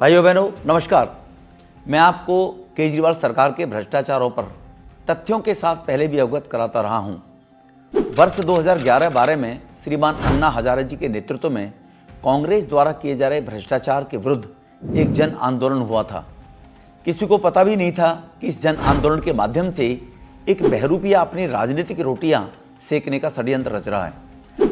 भाइयों बहनों नमस्कार। मैं आपको केजरीवाल सरकार के भ्रष्टाचारों पर तथ्यों के साथ पहले भी अवगत कराता रहा हूं। वर्ष 2011-12 में श्रीमान अन्ना हजारे जी के नेतृत्व में कांग्रेस द्वारा किए जा रहे भ्रष्टाचार के विरुद्ध एक जन आंदोलन हुआ था। किसी को पता भी नहीं था कि इस जन आंदोलन के माध्यम से एक बहरूपिया अपनी राजनीतिक रोटियां सेकने का षड्यंत्र रच रहा है,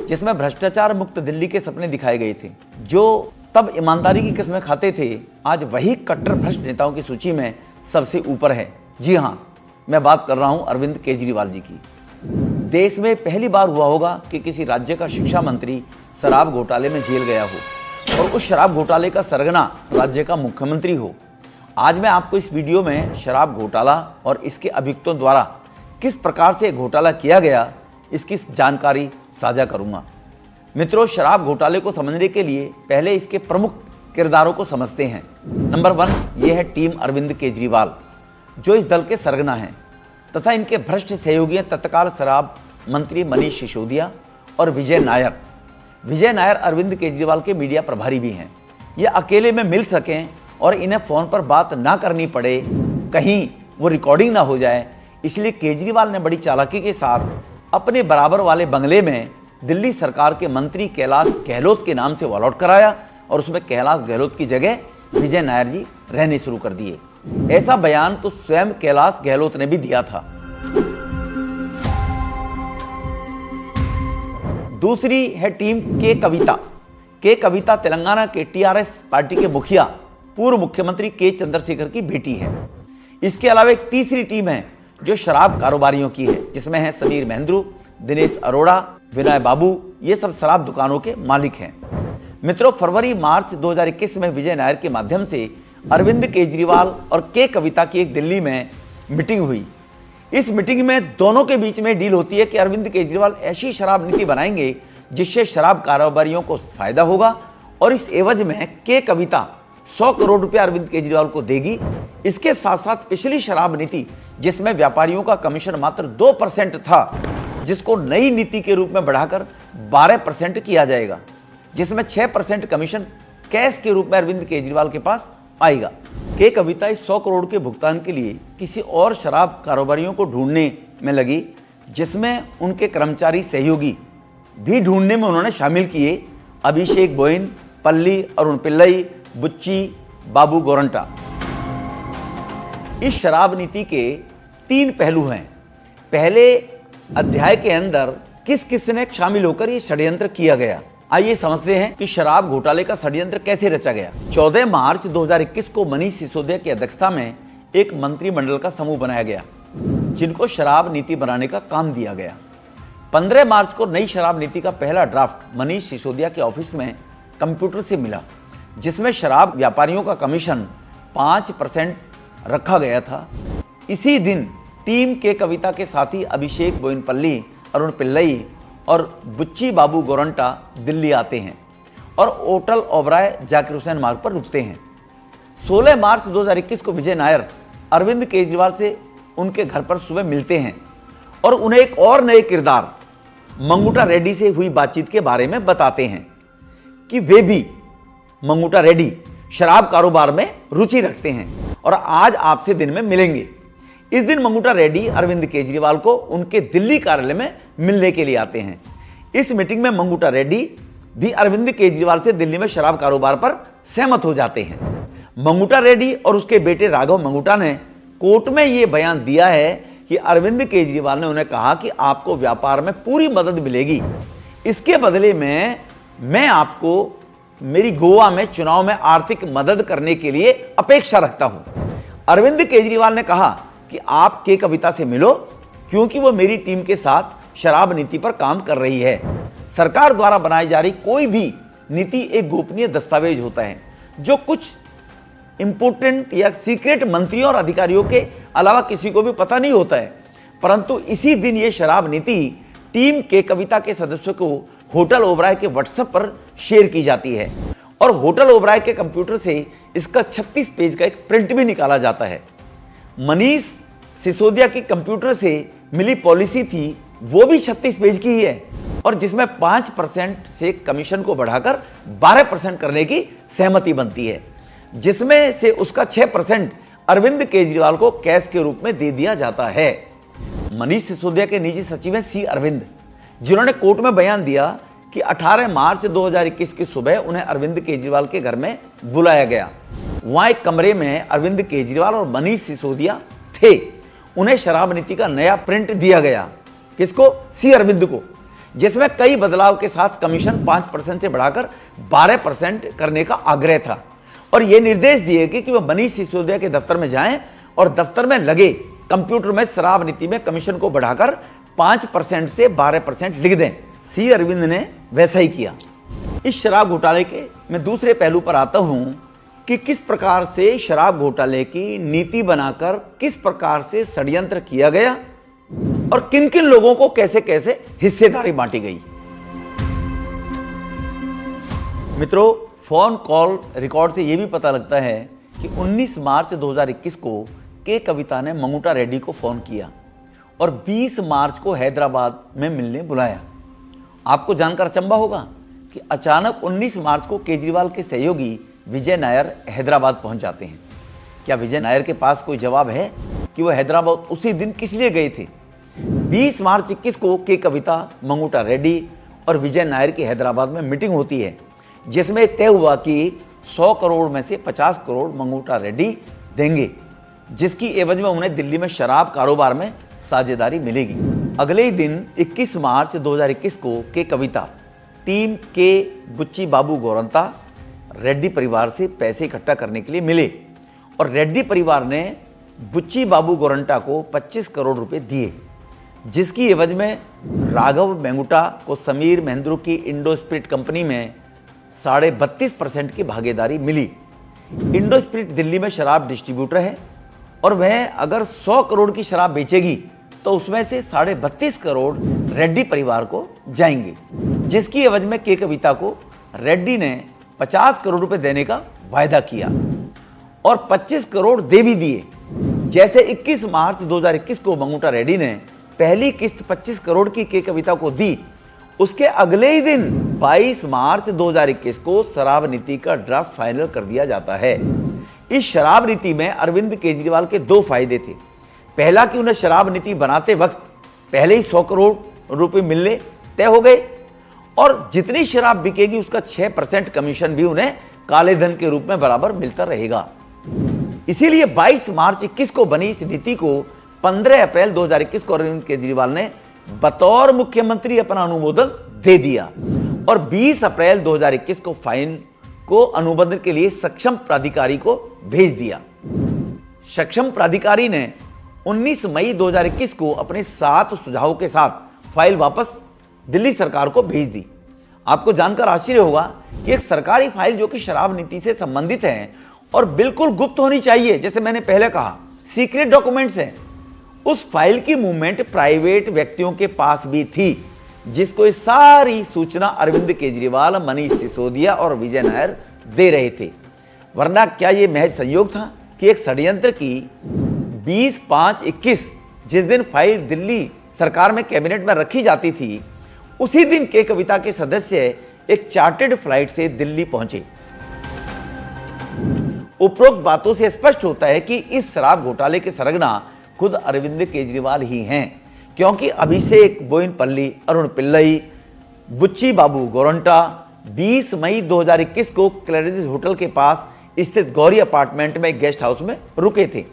जिसमें भ्रष्टाचार मुक्त दिल्ली के सपने दिखाए गए थे। जो तब ईमानदारी की किस्में खाते थे, आज वही कट्टर भ्रष्ट नेताओं की सूची में सबसे ऊपर है। जी हाँ, मैं बात कर रहा हूं अरविंद केजरीवाल जी की। देश में पहली बार हुआ होगा कि किसी राज्य का शिक्षा मंत्री शराब घोटाले में जेल गया हो और उस शराब घोटाले का सरगना राज्य का मुख्यमंत्री हो। आज मैं आपको इस वीडियो में शराब घोटाला और इसके अभियुक्तों द्वारा किस प्रकार से घोटाला किया गया, इसकी जानकारी साझा करूंगा। मित्रों, शराब घोटाले को समझने के लिए पहले इसके प्रमुख किरदारों को समझते हैं। नंबर 1, ये है टीम अरविंद केजरीवाल, जो इस दल के सरगना हैं, तथा इनके भ्रष्ट सहयोगी हैं तत्काल शराब मंत्री मनीष सिसोदिया और विजय नायर। विजय नायर अरविंद केजरीवाल के मीडिया प्रभारी भी हैं। ये अकेले में मिल सकें और इन्हें फ़ोन पर बात ना करनी पड़े, कहीं वो रिकॉर्डिंग ना हो जाए, इसलिए केजरीवाल ने बड़ी चालाकी के साथ अपने बराबर वाले बंगले में दिल्ली सरकार के मंत्री कैलाश गहलोत के नाम से वॉलआउट कराया और उसमें कैलाश गहलोत की जगह विजय नायर जी रहने शुरू कर दिए। ऐसा बयान तो स्वयं कैलाश गहलोत ने भी दिया था। दूसरी है टीम के कविता। के कविता तेलंगाना के टीआरएस पार्टी के मुखिया पूर्व मुख्यमंत्री के चंद्रशेखर की बेटी है। इसके अलावा एक तीसरी टीम है जो शराब कारोबारियों की है, जिसमें है समीर महेंद्रू, दिनेश अरोड़ा, विनय बाबू। ये सब शराब दुकानों के मालिक हैं। मित्रों, फरवरी-मार्च 2021 में विजय नायर के माध्यम से अरविंद केजरीवाल और के कविता की एक दिल्ली में मीटिंग हुई। इस मीटिंग में दोनों के बीच में डील होती है कि अरविंद केजरीवाल ऐसी शराब नीति बनाएंगे जिससे शराब कारोबारियों को फायदा होगा और इस एवज में के कविता 100 करोड़ रुपया अरविंद केजरीवाल को देगी। इसके साथ साथ पिछली शराब नीति, जिसमें व्यापारियों का कमीशन मात्र 2% था, जिसको नई नीति के रूप में बढ़ाकर 12% किया जाएगा, जिसमें 6% कमीशन कैश के रूप में अरविंद केजरीवाल के पास आएगा। के कविता इस 100 करोड़ के भुगतान के लिए किसी और शराब कारोबारियों को ढूंढने में लगी, जिसमें उनके कर्मचारी सहयोगी भी ढूंढने में उन्होंने शामिल किए। अभिषेक बोइन पल्ली, अरुण पिल्लई, बुच्ची बाबू गोरंटा। इस शराब नीति के 3 पहलू हैं। पहले अध्याय के अंदर किस किस ने शामिल होकर ये षड्यंत्र किया गया, आइए समझते हैं कि शराब घोटाले का षड्यंत्र कैसे रचा गया। 14 मार्च 2021 को मनीष सिसोदिया की अध्यक्षता में एक मंत्रिमंडल का समूह बनाया गया, जिनको शराब नीति बनाने का काम दिया गया। 15 मार्च को नई शराब नीति का पहला ड्राफ्ट मनीष सिसोदिया के ऑफिस में कंप्यूटर से मिला, जिसमें शराब व्यापारियों का कमीशन 5% रखा गया था। इसी दिन टीम के कविता के साथी अभिषेक बोइनपल्ली, अरुण पिल्लई और बुच्ची बाबू गोरंटा दिल्ली आते हैं और होटल ओबराय जाकिर हुसैन मार्ग पर रुकते हैं। 16 मार्च 2021 को विजय नायर अरविंद केजरीवाल से उनके घर पर सुबह मिलते हैं और उन्हें एक और नए किरदार मंगूटा रेड्डी से हुई बातचीत के बारे में बताते हैं कि वे भी मंगूटा रेड्डी शराब कारोबार में रुचि रखते हैं और आज आपसे दिन में मिलेंगे। इस दिन मंगूटा रेड्डी अरविंद केजरीवाल को उनके दिल्ली कार्यालय में मिलने के लिए आते हैं। इस मीटिंग में मंगूटा रेड्डी भी अरविंद केजरीवाल से दिल्ली में शराब कारोबार पर सहमत हो जाते हैं। मंगूटा रेड्डी और उसके बेटे राघव मंगूटा ने कोर्ट में यह बयान दिया है कि अरविंद केजरीवाल ने उन्हें कहा कि आपको व्यापार में पूरी मदद मिलेगी, इसके बदले में मैं आपको मेरी गोवा में चुनाव में आर्थिक मदद करने के लिए अपेक्षा रखता हूं। अरविंद केजरीवाल ने कहा कि आप के कविता से मिलो, क्योंकि वो मेरी टीम के साथ शराब नीति पर काम कर रही है। सरकार द्वारा बनाई जा रही कोई भी नीति एक गोपनीय दस्तावेज होता है, जो कुछ इंपोर्टेंट या सीक्रेट मंत्रियों और अधिकारियों के अलावा किसी को भी पता नहीं होता है। परंतु इसी दिन ये शराब नीति टीम के कविता के सदस्यों को होटल ओबराय के व्हाट्सएप पर शेयर की जाती है और होटल ओबराय के कंप्यूटर से इसका 36 पेज का एक प्रिंट भी निकाला जाता है। मनीष सिसोदिया की कंप्यूटर से मिली पॉलिसी थी, वो भी 36 पेज की ही है और जिसमें 5% से कमीशन को बढ़ाकर 12% करने की सहमति बनती है। जिसमें से उसका 6% अरविंद केजरीवाल को कैश के रूप में दे दिया जाता है। मनीष सिसोदिया के निजी सचिव हैं सी अरविंद, जिन्होंने कोर्ट में बयान दिया कि 18 मार्च 2021 की सुबह उन्हें अरविंद केजरीवाल के घर में बुलाया गया। वहां एक कमरे में अरविंद केजरीवाल और मनीष सिसोदिया थे। उन्हें शराब नीति का नया प्रिंट दिया गया। किसको? सी अरविंद को, जिसमें कई बदलाव के साथ कमीशन 5% से बढ़ाकर 12% करने का आग्रह था और यह निर्देश दिए कि वह मनीष सिसोदिया के दफ्तर में जाएं और दफ्तर में लगे कंप्यूटर में शराब नीति में कमीशन को बढ़ाकर 5% से 12% लिख दें। सी अरविंद ने वैसा ही किया। इस शराब घोटाले के मैं दूसरे पहलू पर आता हूं कि किस प्रकार से शराब घोटाले की नीति बनाकर किस प्रकार से षड्यंत्र किया गया और किन किन लोगों को कैसे कैसे हिस्सेदारी बांटी गई। मित्रों, फोन कॉल रिकॉर्ड से यह भी पता लगता है कि 19 मार्च 2021 को के कविता ने मंगूटा रेड्डी को फोन किया और 20 मार्च को हैदराबाद में मिलने बुलाया। आपको जानकर अचंभा होगा कि अचानक 19 मार्च को केजरीवाल के सहयोगी विजय नायर हैदराबाद पहुंच जाते हैं। क्या विजय नायर के पास कोई जवाब है कि वह हैदराबाद उसी दिन किस लिए गए थे? 20 मार्च 21 को के कविता, मंगूटा रेड्डी और विजय नायर की हैदराबाद में मीटिंग होती है, जिसमें तय हुआ कि 100 करोड़ में से 50 करोड़ मंगूटा रेड्डी देंगे, जिसकी एवज में उन्हें दिल्ली में शराब कारोबार में साझेदारी मिलेगी। अगले ही दिन 21 मार्च 2021 को के कविता टीम के बुच्ची बाबू गोरंता रेड्डी परिवार से पैसे इकट्ठा करने के लिए मिले और रेड्डी परिवार ने बुच्ची बाबू गोरंटा को 25 करोड़ रुपए दिए, जिसकी एवज में राघव मेंगुटा को समीर महेंद्रू की इंडो स्पिरिट कंपनी में 32.5% की भागीदारी मिली। इंडो स्पिरिट दिल्ली में शराब डिस्ट्रीब्यूटर है और वह अगर 100 करोड़ की शराब बेचेगी तो उसमें से 32.5 करोड़ रेड्डी परिवार को जाएंगे, जिसकी एवज में के कविता को रेड्डी ने 50 करोड़ रुपए देने का वायदा किया और 25 करोड़ दे भी दिए। जैसे 21 मार्च 2021 को मंगूटा रेड्डी ने पहली किस्त 25 करोड़ की के कविता को दी, उसके अगले ही दिन 22 मार्च 2021 को शराब नीति का ड्राफ्ट फाइनल कर दिया जाता है। इस शराब नीति में अरविंद केजरीवाल के 2 फायदे थे। पहला कि उन्हें शराब नीति बनाते वक्त पहले ही 100 करोड़ रुपए मिलने तय हो गए और जितनी शराब बिकेगी उसका 6% कमीशन भी उन्हें काले धन के रूप में बराबर मिलता रहेगा। इसीलिए 22 मार्च 21 को बनी इस नीति को 15 अप्रैल 2021 को अरविंद केजरीवाल ने बतौर मुख्यमंत्री अपना अनुमोदन दे दिया और 20 अप्रैल 2021 को फाइन को अनुमोदन के लिए सक्षम प्राधिकारी को भेज दिया। सक्षम प्राधिकारी ने 19 मई 2021 को अपने 7 सुझावों के साथ फाइल वापस दिल्ली सरकार को भेज दी। आपको जानकर आश्चर्य होगा कि एक सरकारी फाइल जो कि शराब नीति से संबंधित है और बिल्कुल गुप्त होनी चाहिए, जैसे मैंने पहले कहा सीक्रेट डॉक्यूमेंट्स हैं, उस फाइल की मूवमेंट प्राइवेट व्यक्तियों के पास भी थी, जिसको ये सारी सूचना अरविंद केजरीवाल, मनीष सिसोदिया और विजय नायर दे रहे थे। वरना क्या यह महज संयोग था कि एक षड्यंत्र की 20/5/21 जिस दिन फाइल दिल्ली सरकार में कैबिनेट में रखी जाती थी, उसी दिन के कविता के सदस्य एक चार्टर्ड फ्लाइट से दिल्ली पहुंचे। उपरोक्त बातों से स्पष्ट होता है कि इस शराब घोटाले के सरगना खुद अरविंद केजरीवाल ही हैं, क्योंकि अभिषेक बोयिनपल्ली, अरुण पिल्लई, बुच्ची बाबू गोरंटा 20 मई 2021 को क्लैरिस होटल के पास स्थित गौरी अपार्टमेंट में गेस्ट हाउस में रुके थे,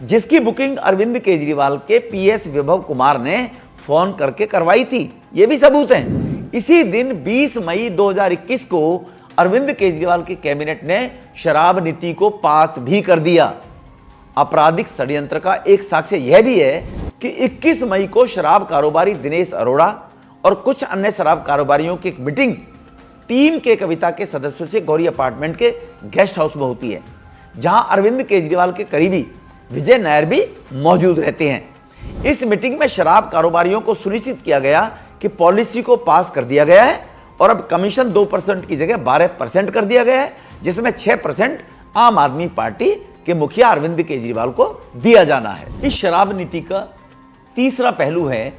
जिसकी बुकिंग अरविंद केजरीवाल के पीएस विभव कुमार ने फोन करके करवाई थी। ये भी सबूत हैं। इसी दिन 20 मई 2021 को अरविंद केजरीवाल के कैबिनेट ने शराब नीति को पास भी कर दिया। आपराधिक षड्यंत्र का एक साक्ष्य यह भी है कि 21 मई को शराब कारोबारी दिनेश अरोड़ा और कुछ अन्य शराब कारोबारियों की एक मीटिंग टीम के कविता के सदस्यों से गौरी अपार्टमेंट के गेस्ट हाउस में होती है, जहां अरविंद केजरीवाल के करीबी विजय नायर भी मौजूद रहते हैं। इस मीटिंग में शराब कारोबारियों को सुनिश्चित किया गया कि पॉलिसी को पास कर दिया गया है और अब कमीशन 2% की जगह 12% कर दिया गया है, जिसमें 6% आम आदमी पार्टी के मुखिया अरविंद केजरीवाल को दिया जाना है। इस शराब नीति का तीसरा पहलू है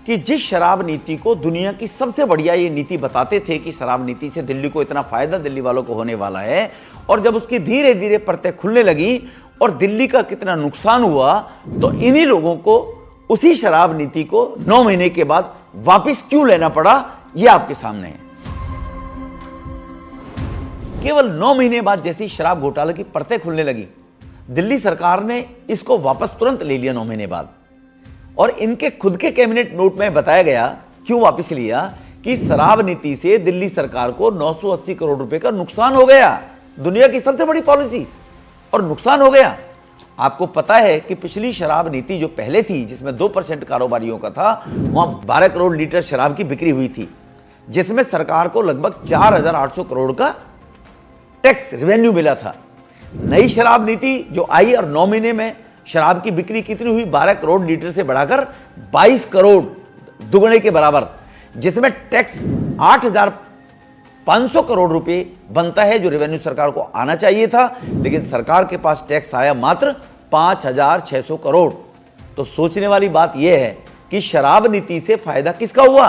कि जिस शराब नीति को दुनिया की सबसे बढ़िया ये नीति बताते थे कि शराब नीति से दिल्ली को इतना फायदा दिल्ली वालों को होने वाला है, और जब उसकी धीरे धीरे परतें खुलने लगी और दिल्ली का कितना नुकसान हुआ, तो इन्हीं लोगों को उसी शराब नीति को 9 महीने के बाद वापस क्यों लेना पड़ा, यह आपके सामने है। केवल 9 महीने बाद जैसी शराब घोटाले की परतें खुलने लगी, दिल्ली सरकार ने इसको वापस तुरंत ले लिया 9 महीने बाद। और इनके खुद के कैबिनेट नोट में बताया गया क्यों वापस लिया कि शराब नीति से दिल्ली सरकार को 980 करोड़ रुपए का नुकसान हो गया। दुनिया की सबसे बड़ी पॉलिसी, और नुकसान हो गया। आपको पता है कि पिछली शराब नीति जो पहले थी, जिसमें 2% कारोबारियों का था, वहां 12 करोड़ लीटर शराब की बिक्री हुई थी, जिसमें सरकार को लगभग 4800 करोड़ का टैक्स रेवेन्यू मिला था। नई शराब नीति जो आई और 9 महीने में शराब की बिक्री कितनी हुई, 12 करोड़ लीटर से बढ़ाकर 22 करोड़, दुगने के बराबर, जिसमें टैक्स 8500 करोड़ रुपए बनता है, जो रेवेन्यू सरकार को आना चाहिए था, लेकिन सरकार के पास टैक्स आया मात्र 5600 करोड़। तो सोचने वाली बात यह है कि शराब नीति से फायदा किसका हुआ?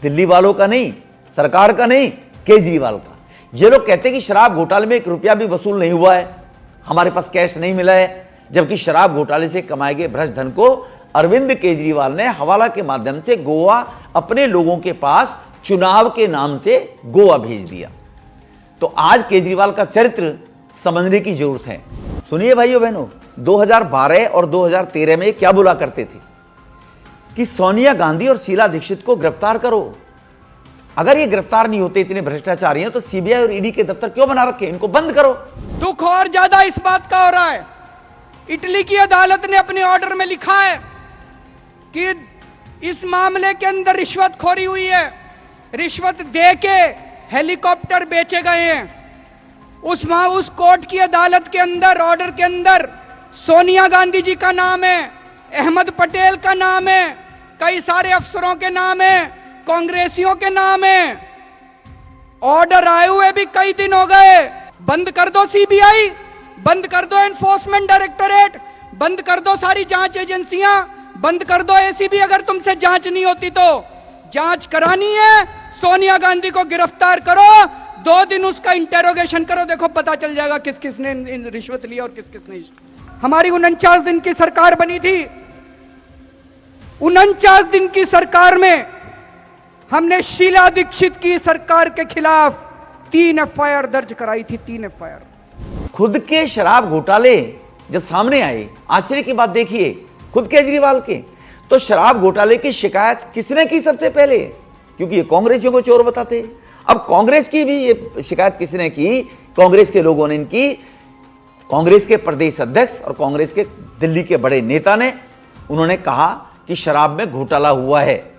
दिल्ली वालों का नहीं, सरकार का नहीं, केजरीवाल का। ये लोग कहते हैं कि शराब घोटाले में 1 रुपया भी वसूल नहीं हुआ है, हमारे पास कैश नहीं मिला है, जबकि शराब घोटाले से कमाए गए भ्रष्ट धन को अरविंद केजरीवाल ने हवाला के माध्यम से गोवा अपने लोगों के पास चुनाव के नाम से गोवा भेज दिया। तो आज केजरीवाल का चरित्र समझने की जरूरत है। सुनिए भाइयों बहनों, 2012 और 2013 में क्या बोला करते थे कि सोनिया गांधी और शीला दीक्षित को गिरफ्तार करो। अगर ये गिरफ्तार नहीं होते, इतने भ्रष्टाचारी हैं, तो सीबीआई और ईडी के दफ्तर क्यों बना रखे? इनको बंद करो। दुख और ज्यादा इस बात का हो रहा है, इटली की अदालत ने अपने ऑर्डर में लिखा है कि इस मामले के अंदर रिश्वतखोरी हुई है, रिश्वत दे के हेलीकॉप्टर बेचे गए हैं। उस कोर्ट की अदालत के अंदर, ऑर्डर के अंदर सोनिया गांधी जी का नाम है, अहमद पटेल का नाम है, कई सारे अफसरों के नाम है, कांग्रेसियों के नाम है। ऑर्डर आए हुए भी कई दिन हो गए। बंद कर दो सीबीआई, बंद कर दो एनफोर्समेंट डायरेक्टोरेट, बंद कर दो सारी जांच एजेंसियां, बंद कर दो एसीबी। अगर तुमसे जांच नहीं होती तो जांच करानी है, सोनिया गांधी को गिरफ्तार करो, 2 दिन उसका इंटेरोगेशन करो, देखो पता चल जाएगा किस किस ने रिश्वत लिया और किस किस ने। हमारी 49 दिन की सरकार बनी थी। 49 दिन की सरकार में हमने शीला दीक्षित की सरकार के खिलाफ 3 एफआईआर दर्ज कराई थी। 3 एफआईआर। खुद के शराब घोटाले जब सामने आए, आश्चर्य की बात देखिए, खुद केजरीवाल के, तो शराब घोटाले की शिकायत किसने की सबसे पहले? क्योंकि ये कांग्रेसियों को चोर बताते। अब कांग्रेस की भी ये शिकायत किसने की? कांग्रेस के लोगों ने इनकी, कांग्रेस के प्रदेश अध्यक्ष और कांग्रेस के दिल्ली के बड़े नेता ने, उन्होंने कहा कि शराब में घोटाला हुआ है।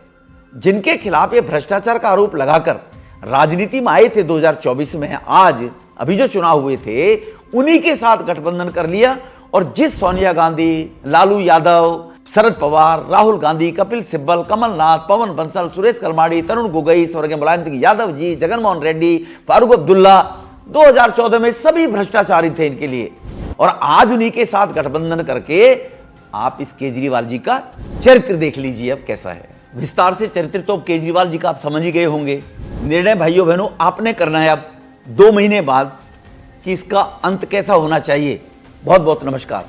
जिनके खिलाफ ये भ्रष्टाचार का आरोप लगाकर राजनीति में आए थे 2024 में, आज अभी जो चुनाव हुए थे, उन्हीं के साथ गठबंधन कर लिया। और जिस सोनिया गांधी, लालू यादव, शरद पवार, राहुल गांधी, कपिल सिब्बल, कमलनाथ, पवन बंसल, सुरेश कलमाड़ी, तरुण गोगोई, स्वर्गीय मुलायम सिंह यादव जी, जगनमोहन रेड्डी, फारूक अब्दुल्ला, 2014 में सभी भ्रष्टाचारी थे इनके लिए। और आज उन्हीं के साथ गठबंधन करके आप इस केजरीवाल जी का चरित्र देख लीजिए अब कैसा है। विस्तार से चरित्र तो केजरीवाल जी का आप समझ ही गए होंगे। निर्णय भाइयों बहनों आपने करना है अब 2 महीने बाद कि इसका अंत कैसा होना चाहिए। बहुत बहुत नमस्कार।